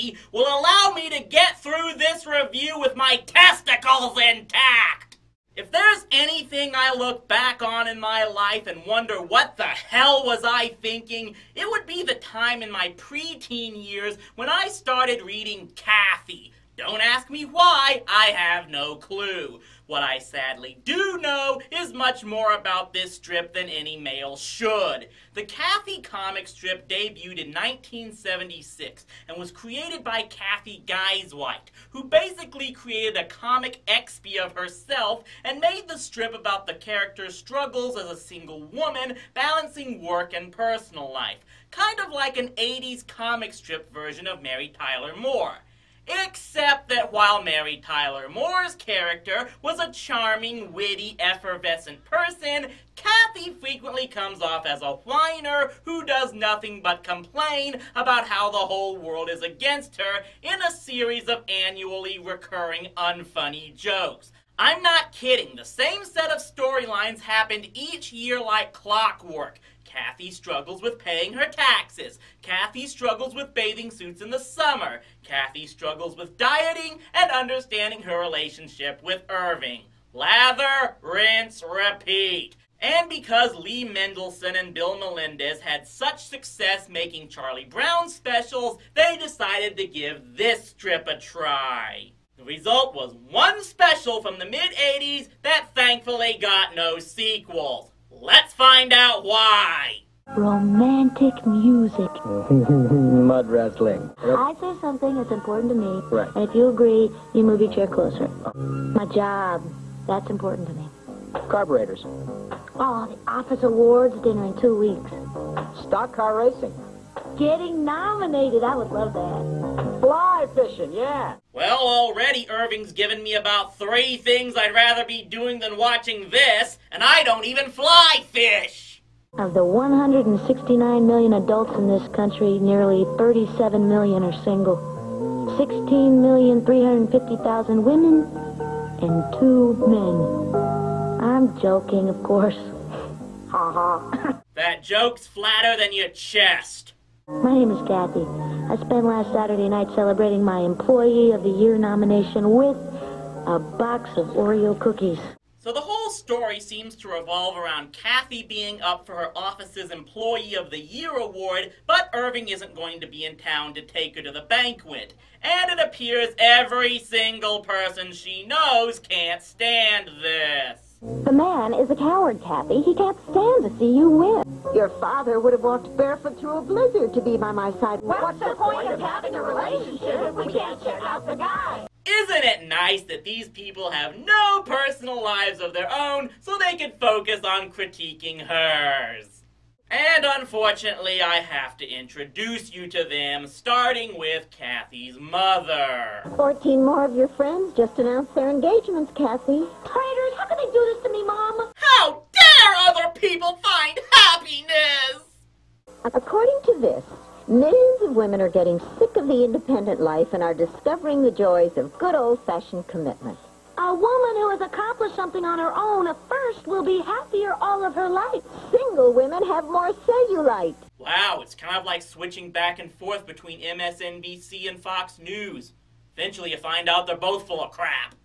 Cathy will allow me to get through this review with my testicles intact. If there's anything I look back on in my life and wonder what the hell was I thinking, it would be the time in my preteen years when I started reading Cathy. Don't ask me why, I have no clue. What I sadly do know is much more about this strip than any male should. The Cathy comic strip debuted in 1976 and was created by Cathy Guyswhite, who basically created a comic expy of herself and made the strip about the character's struggles as a single woman balancing work and personal life, kind of like an 80s comic strip version of Mary Tyler Moore. Except that while Mary Tyler Moore's character was a charming, witty, effervescent person, Cathy frequently comes off as a whiner who does nothing but complain about how the whole world is against her in a series of annually recurring unfunny jokes. I'm not kidding, the same set of storylines happened each year like clockwork. Cathy struggles with paying her taxes. Cathy struggles with bathing suits in the summer. Cathy struggles with dieting and understanding her relationship with Irving. Lather, rinse, repeat. And because Lee Mendelsohn and Bill Melendez had such success making Charlie Brown specials, they decided to give this strip a try. The result was one special from the mid-80s that thankfully got no sequels. Let's find out why. Romantic music. Mud wrestling. I say something that's important to me. Right. And if you agree, you move your chair closer. My job. That's important to me. Carburetors. Oh, the office awards dinner in 2 weeks. Stock car racing. Getting nominated. I would love that. Fly fishing, yeah. Well, already Irving's given me about 3 things I'd rather be doing than watching this, and I don't even fly fish! Of the 169 million adults in this country, nearly 37 million are single. 16,350,000 women and 2 men. I'm joking, of course. Ha ha. That joke's flatter than your chest. My name is Cathy. I spent last Saturday night celebrating my Employee of the Year nomination with a box of Oreo cookies. So the whole story seems to revolve around Cathy being up for her office's Employee of the Year award, but Irving isn't going to be in town to take her to the banquet. And it appears every single person she knows can't stand this. The man is a coward, Cathy. He can't stand to see you win. Your father would have walked barefoot through a blizzard to be by my side. What's the point of having a relationship if we can't check out the guy? Isn't it nice that these people have no personal lives of their own so they can focus on critiquing hers? And unfortunately, I have to introduce you to them, starting with Cathy's mother. 14 more of your friends just announced their engagements, Cathy. Traitors, how can they do this to me, Mom? How dare other people find happiness? According to this, millions of women are getting sick of the independent life and are discovering the joys of good old-fashioned commitment. A woman who has accomplished something on her own at first will be happier all of her life. Single women have more cellulite. Wow, it's kind of like switching back and forth between MSNBC and Fox News. Eventually you find out they're both full of crap.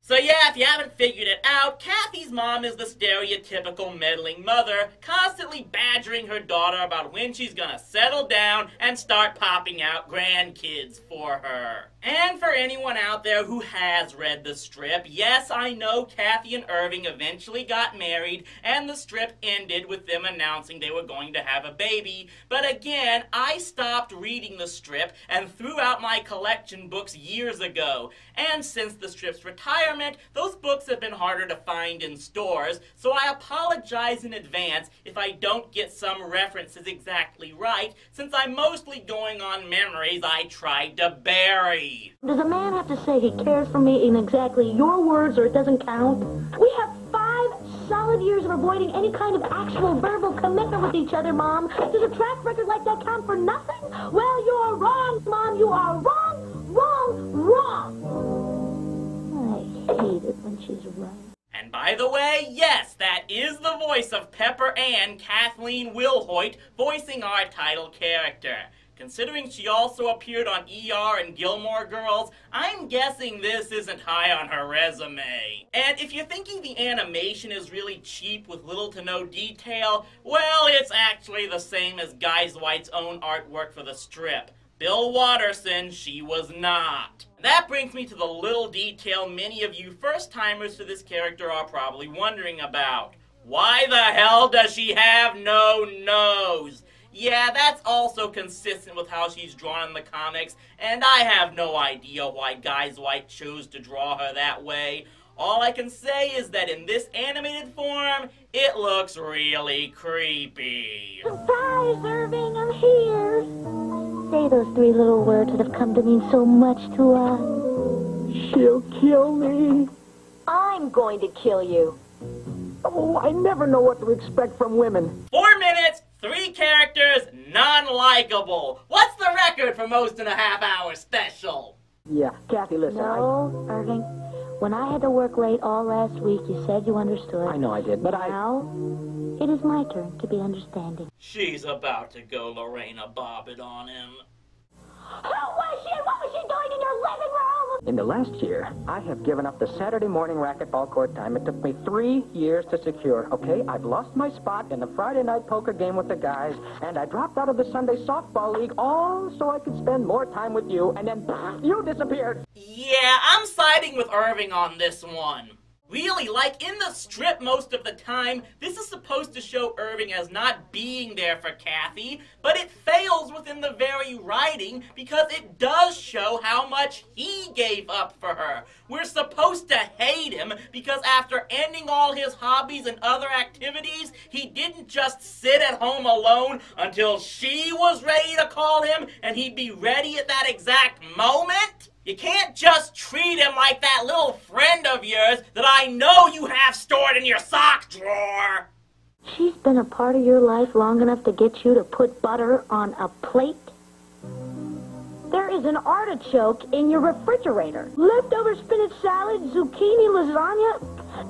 So yeah, if you haven't figured it out, Cathy's mom is the stereotypical meddling mother, constantly badgering her daughter about when she's gonna settle down and start popping out grandkids for her. And for anyone out there who has read the strip, yes, I know Cathy and Irving eventually got married, and the strip ended with them announcing they were going to have a baby, but again, I stopped reading the strip and threw out my collection books years ago, and since the strip's retirement, those books have been harder to find in stores, so I apologize in advance if I don't get some references exactly right, since I'm mostly going on memories I tried to bury. Does a man have to say he cares for me in exactly your words or it doesn't count? We have 5 solid years of avoiding any kind of actual verbal commitment with each other, Mom. Does a track record like that count for nothing? Well, you're wrong, Mom. You are wrong, wrong, wrong. I hate it when she's right. And by the way, yes, that is the voice of Pepper Ann, Kathleen Wilhoit, voicing our title character. Considering she also appeared on ER and Gilmore Girls, I'm guessing this isn't high on her resume. And if you're thinking the animation is really cheap with little to no detail, well, it's actually the same as Guy Zwight's own artwork for the strip. Bill Watterson, she was not. That brings me to the little detail many of you first-timers to this character are probably wondering about. Why the hell does she have no nose? Yeah, that's also consistent with how she's drawn in the comics, and I have no idea why Guy Zweight chose to draw her that way. All I can say is that in this animated form, it looks really creepy. Surprise, Irving, I'm here. Say those three little words that have come to mean so much to us. She'll kill me. I'm going to kill you. Oh, I never know what to expect from women. 4 minutes, 3 characters, none likable. What's the record for most in a half-hour special? Yeah, Cathy, listen. No, Irving. When I had to work late all last week, you said you understood. I know I did, but Now, it is my turn to be understanding. She's about to go Lorena Bobbitt on him. Who was she and what was she doing in your living room? In the last year, I have given up the Saturday morning racquetball court time. It took me 3 years to secure, okay? I've lost my spot in the Friday night poker game with the guys, and I dropped out of the Sunday softball league all so I could spend more time with you, and then you disappeared. Yeah, I'm siding with Irving on this one. Really, like in the strip most of the time, this is supposed to show Irving as not being there for Cathy, but it fails within the very writing because it does show how much he gave up for her. We're supposed to hate him because after ending all his hobbies and other activities, he didn't just sit at home alone until she was ready to call him and he'd be ready at that exact moment. You can't just treat him like that little friend of yours that I know you have stored in your sock drawer. She's been a part of your life long enough to get you to put butter on a plate? There is an artichoke in your refrigerator. Leftover spinach salad, zucchini, lasagna.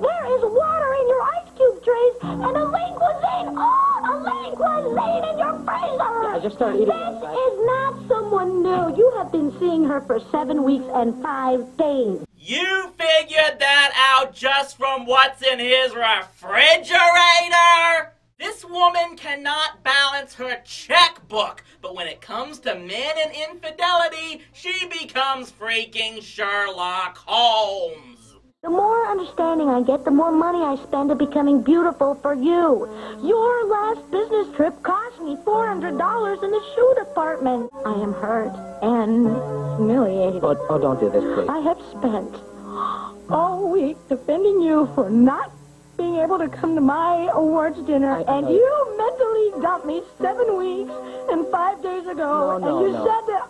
There is water in your ice cube trays and a linguine. Oh, a linguine in your freezer. I just started eating This is not someone new. You have been seeing her for 7 weeks and 5 days. You figured that out just from what's in his refrigerator? This woman cannot balance her checkbook, but when it comes to men and infidelity, she becomes freaking Sherlock Holmes. The more understanding I get, the more money I spend at becoming beautiful for you. Your last business trip cost me $400 in the shoe department. I am hurt and humiliated. Oh, don't do this, please. I have spent all week defending you for not being able to come to my awards dinner, and you mentally dumped me 7 weeks and 5 days ago, No, and you no. said that...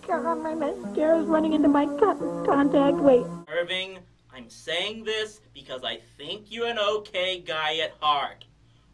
God, my mascara's running into my contact. Wait. Irving, I'm saying this because I think you're an okay guy at heart.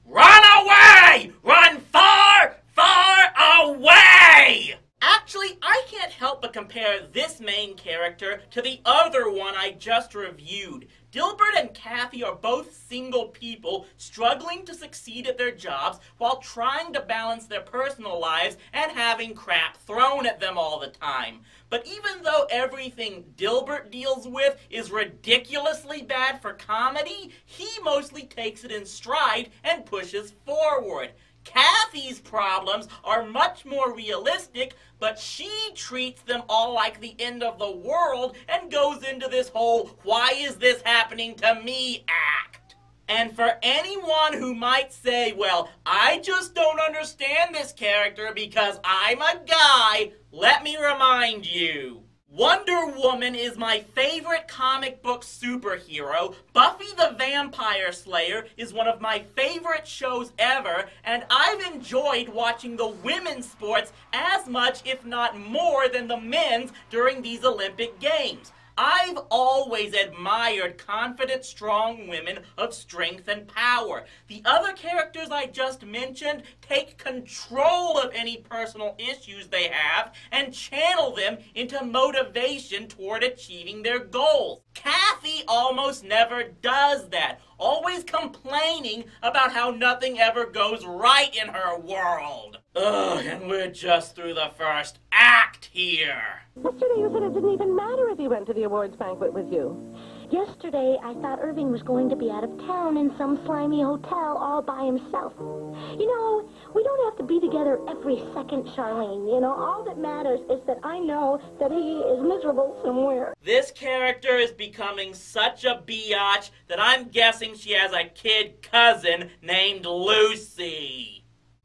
Run away! Run far, far away! Actually, I can't help but compare this main character to the other one I just reviewed. Dilbert and Cathy are both single people struggling to succeed at their jobs while trying to balance their personal lives and having crap thrown at them all the time. But even though everything Dilbert deals with is ridiculously bad for comedy, he mostly takes it in stride and pushes forward. Cathy's problems are much more realistic, but she treats them all like the end of the world and goes into this whole "why is this happening to me" act. And for anyone who might say, well, I just don't understand this character because I'm a guy, let me remind you. Wonder Woman is my favorite comic book superhero, Buffy the Vampire Slayer is one of my favorite shows ever, and I've enjoyed watching the women's sports as much, if not more, than the men's during these Olympic Games. I've always admired confident, strong women of strength and power. The other characters I just mentioned take control of any personal issues they have and channel them into motivation toward achieving their goals. Cathy almost never does that, always complaining about how nothing ever goes right in her world. Ugh, and we're just through the first act here. Yesterday you said it didn't even matter if he went to the awards banquet with you. Yesterday, I thought Irving was going to be out of town in some slimy hotel all by himself. You know, we don't have to be together every second, Charlene. You know, all that matters is that I know that he is miserable somewhere. This character is becoming such a biatch that I'm guessing she has a kid cousin named Lucy.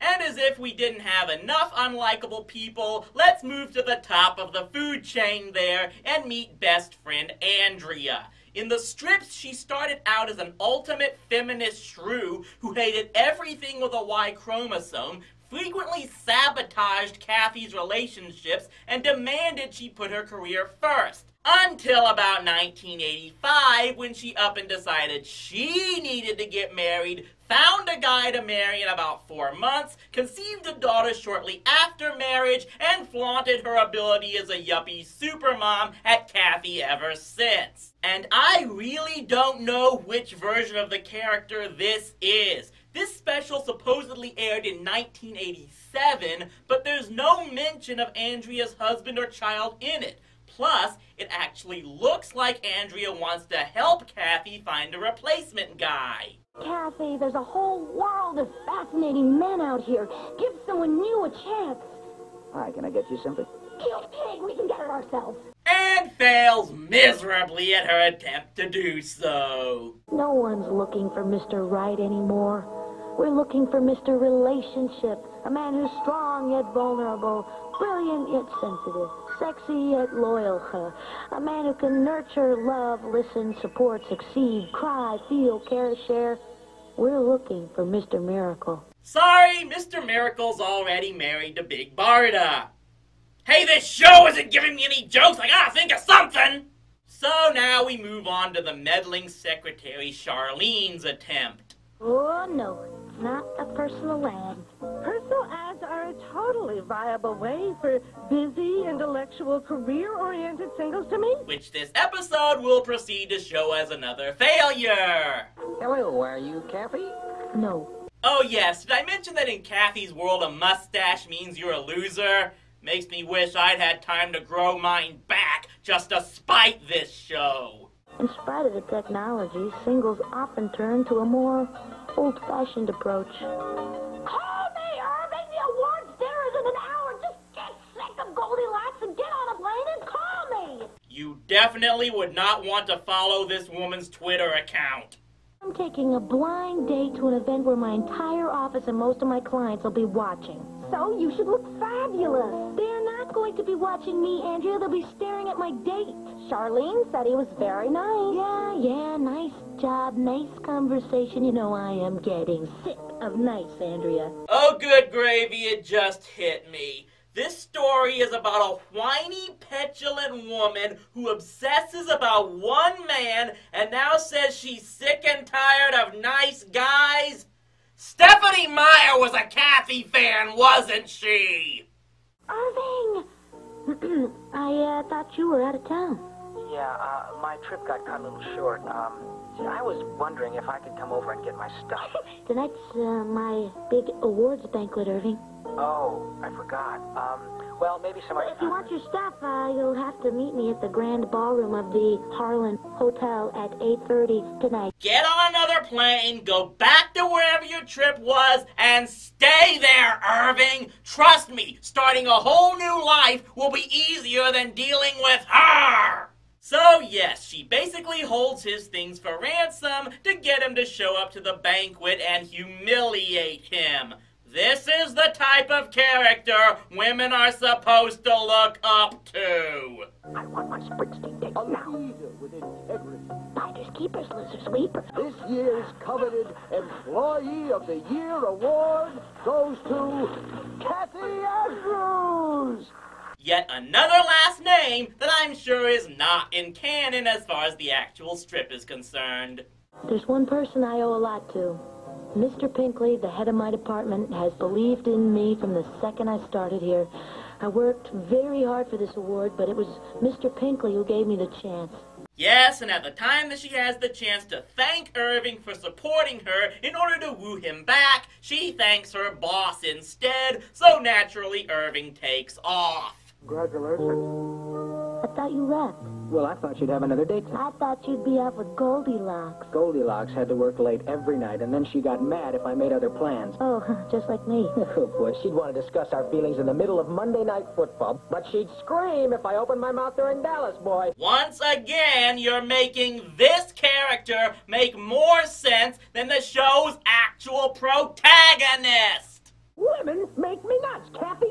And as if we didn't have enough unlikable people, let's move to the top of the food chain there and meet best friend Andrea. In the strips, she started out as an ultimate feminist shrew who hated everything with a Y chromosome, frequently sabotaged Cathy's relationships, and demanded she put her career first. Until about 1985, when she up and decided she needed to get married, found a guy to marry in about 4 months, conceived a daughter shortly after marriage, and flaunted her ability as a yuppie supermom at Cathy ever since. And I really don't know which version of the character this is. This special supposedly aired in 1987, but there's no mention of Andrea's husband or child in it. Plus, it actually looks like Andrea wants to help Cathy find a replacement guy. Cathy, there's a whole world of fascinating men out here. Give someone new a chance. Hi, can I get you something? Cute pig, we can get it ourselves. And fails miserably at her attempt to do so. No one's looking for Mr. Right anymore. We're looking for Mr. Relationship, a man who's strong yet vulnerable, brilliant yet sensitive, sexy yet loyal, a man who can nurture, love, listen, support, succeed, cry, feel, care, share. We're looking for Mr. Miracle. Sorry, Mr. Miracle's already married to Big Barda. Hey, this show isn't giving me any jokes. I gotta think of something. So now we move on to the meddling secretary Charlene's attempt. Oh, no, not a personal ad. Personal ads are a totally viable way for busy, intellectual, career-oriented singles to meet. Which this episode will proceed to show as another failure. Hello, are you Cathy? No. Oh yes, did I mention that in Cathy's world a mustache means you're a loser? Makes me wish I'd had time to grow mine back just to spite this show. In spite of the technology, singles often turn to a more old-fashioned approach. Call me, Irving! The awards there is in an hour. Just get sick of Goldilocks and get on a plane and call me! You definitely would not want to follow this woman's Twitter account. I'm taking a blind date to an event where my entire office and most of my clients will be watching. So you should look fabulous. They're not going to be watching me, Andrea. They'll be staring at my date. Charlene said he was very nice. Yeah, nice job, nice conversation. You know I am getting sick of nice, Andrea. Oh, good gravy, it just hit me. This story is about a whiny, petulant woman who obsesses about one man and now says she's sick and tired of nice guys. Stephanie Meyer was a Cathy fan, wasn't she? Irving! I thought you were out of town. Yeah, my trip got cut a little short. I was wondering if I could come over and get my stuff. Tonight's my big awards banquet, Irving. Oh, I forgot. Well, maybe some other If you time. want your stuff, you'll have to meet me at the grand ballroom of the Harlan Hotel at 8:30 tonight. Get on another plane, go back to wherever your trip was, and stay there, Irving. Trust me, starting a whole new life will be easier than dealing with her. So yes, she basically holds his things for ransom to get him to show up to the banquet and humiliate him. This is the type of character women are supposed to look up to. I want my Springsteen date now. Leader with integrity. Finders, keepers, losers, sweepers. This year's coveted Employee of the Year award goes to Cathy Andrews. Yet another last name that I'm sure is not in canon as far as the actual strip is concerned. There's one person I owe a lot to. Mr. Pinkley, the head of my department, has believed in me from the second I started here. I worked very hard for this award, but it was Mr. Pinkley who gave me the chance. Yes, and at the time that she has the chance to thank Irving for supporting her in order to woo him back, she thanks her boss instead, so naturally Irving takes off. Congratulations. I thought you left. Well, I thought you'd have another date tonight. I thought you'd be out with Goldilocks. Goldilocks had to work late every night, and then she got mad if I made other plans. Oh, just like me. Oh, boy, she'd want to discuss our feelings in the middle of Monday Night Football, but she'd scream if I opened my mouth during Dallas, boy. Once again, you're making this character make more sense than the show's actual protagonist. Women make me nuts, Cathy.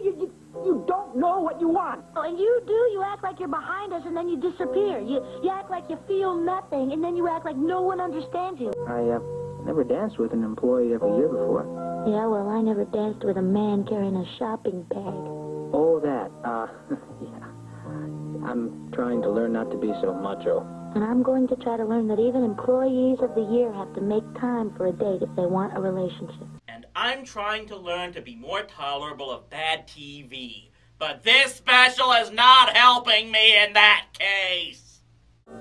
You don't know what you want. Oh, and you do. You act like you're behind us, and then you disappear. You act like you feel nothing, and then you act like no one understands you. I never danced with an employee every year before. Yeah, well, I never danced with a man carrying a shopping bag. Oh, that. Yeah. I'm trying to learn not to be so macho. And I'm going to try to learn that even employees of the year have to make time for a date if they want a relationship. And I'm trying to learn to be more tolerable of bad TV. But this special is not helping me in that case.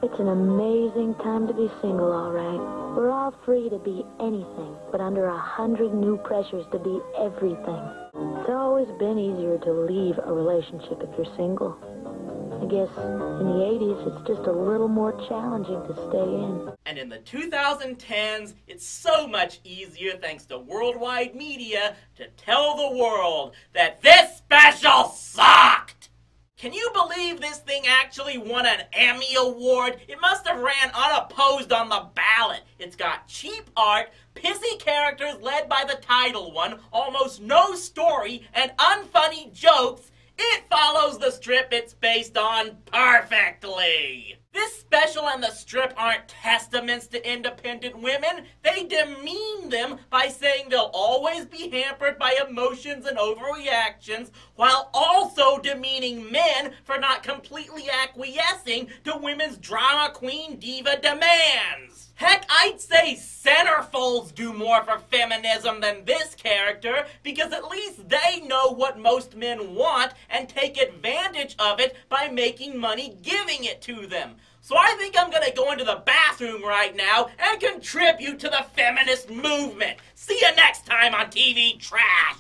It's an amazing time to be single, all right. We're all free to be anything, but under 100 new pressures to be everything. It's always been easier to leave a relationship if you're single. I guess in the 80s, it's just a little more challenging to stay in. And in the 2010s, it's so much easier thanks to worldwide media to tell the world that this special sucked. Can you believe this thing actually won an Emmy Award? It must have ran unopposed on the ballot. It's got cheap art, pissy characters led by the title one, almost no story, and unfunny jokes. It follows the strip it's based on perfectly. This special and the strip aren't testaments to independent women. They demean them by saying they'll always be hampered by emotions and overreactions, while also demeaning men for not completely acquiescing to women's drama queen diva demands. Heck, I'd say centerfolds do more for feminism than this character, because at least they know what most men want and take advantage of it by making money giving it to them. So I think I'm gonna go into the bathroom right now and contribute to the feminist movement. See you next time on TV Trash!